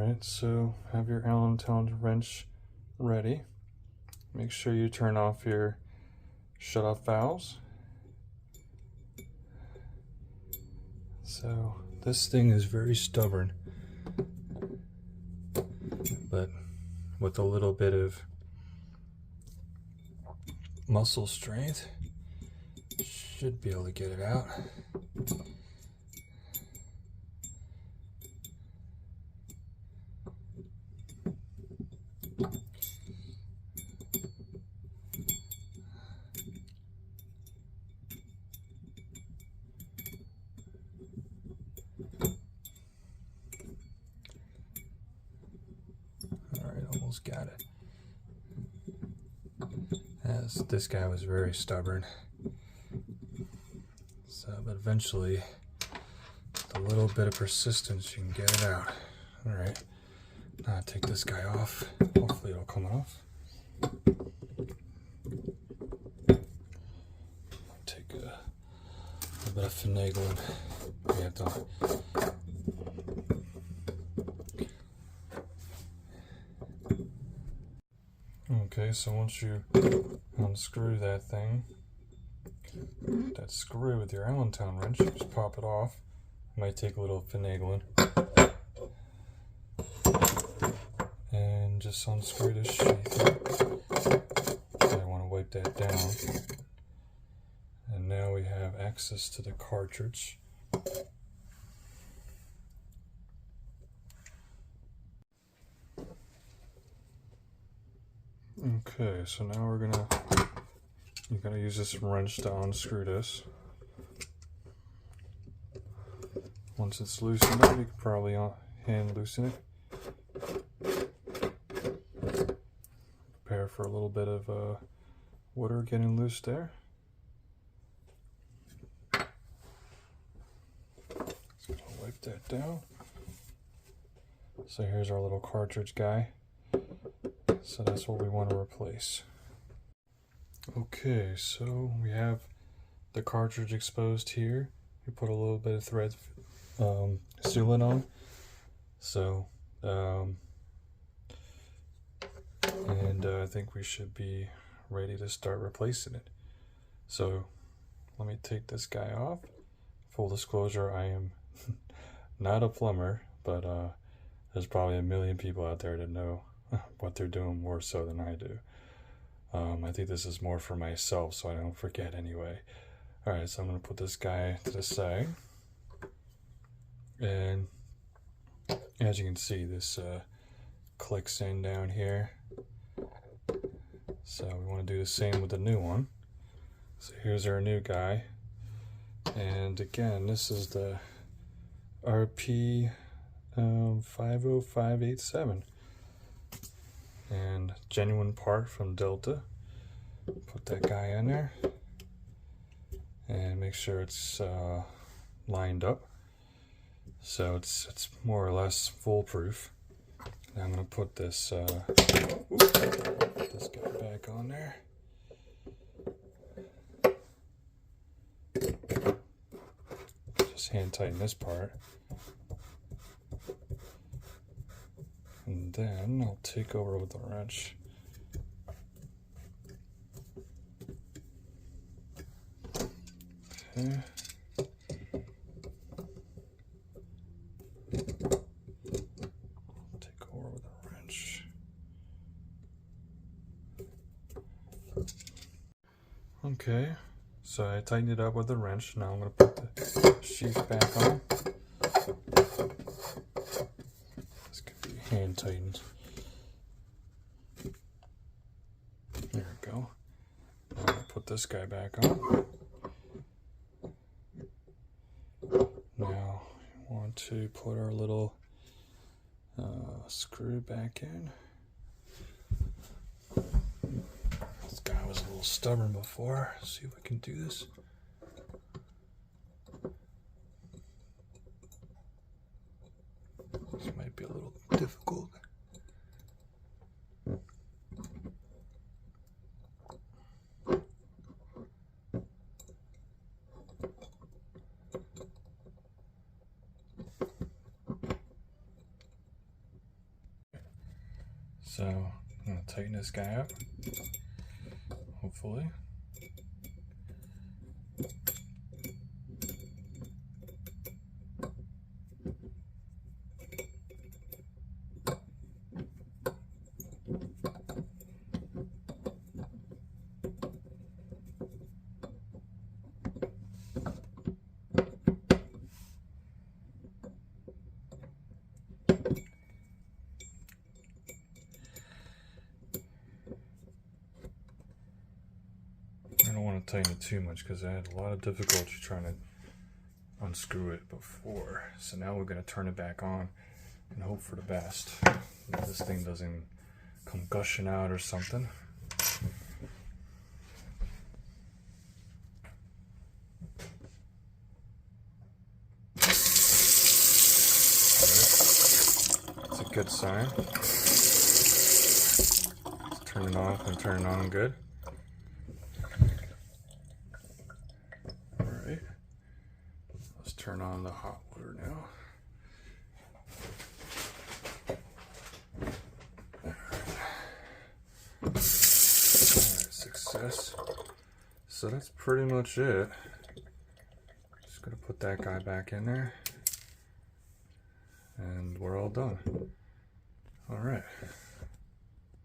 Alright, so have your Allentown wrench ready. Make sure you turn off your shut-off valves. So this thing is very stubborn, but with a little bit of muscle strength, should be able to get it out. Almost got it. As this guy was very stubborn. So, but eventually, with a little bit of persistence, you can get it out. Alright, now I'll take this guy off. Hopefully it'll come off. Take a bit of finagling. We have to. Okay, so once you unscrew that thing, that screw with your Allentown wrench, just pop it off. It might take a little finagling. And just unscrew this sheath. I want to wipe that down. And now we have access to the cartridge. Okay, so now you're gonna use this wrench to unscrew this. Once it's loosened up, you can probably hand loosen it. Prepare for a little bit of water getting loose there. Just gonna wipe that down. So here's our little cartridge guy. So that's what we want to replace. Okay, so we have the cartridge exposed here. We put a little bit of thread sealant on. So, I think we should be ready to start replacing it. So let me take this guy off. Full disclosure, I am not a plumber, but there's probably a million people out there that know what they're doing more so than I do. I think this is more for myself so I don't forget anyway. Alright, so I'm going to put this guy to the side. And as you can see, this clicks in down here. So we want to do the same with the new one. So here's our new guy. And again, this is the RP50587. And genuine part from Delta. Put that guy in there and make sure it's lined up so it's more or less foolproof. Now I'm going to put this this guy back on there. Just hand tighten this part. And then I'll take over with the wrench. Okay. Take over with the wrench. Okay, so I tightened it up with the wrench. Now I'm going to put the sheath back on. Hand tightened. There we go. Now I'm going to put this guy back on. Now we want to put our little screw back in. This guy was a little stubborn before. Let's see if we can do this. This might be a little difficult. So I'm going to tighten this guy up, hopefully. I don't want to tighten it too much because I had a lot of difficulty trying to unscrew it before. So now we're going to turn it back on and hope for the best. That this thing doesn't come gushing out or something. That's a good sign. Let's turn it off and turn it on good. Alright. Let's turn on the hot water now. Alright, success. So that's pretty much it. Just gonna put that guy back in there. And we're all done. All right.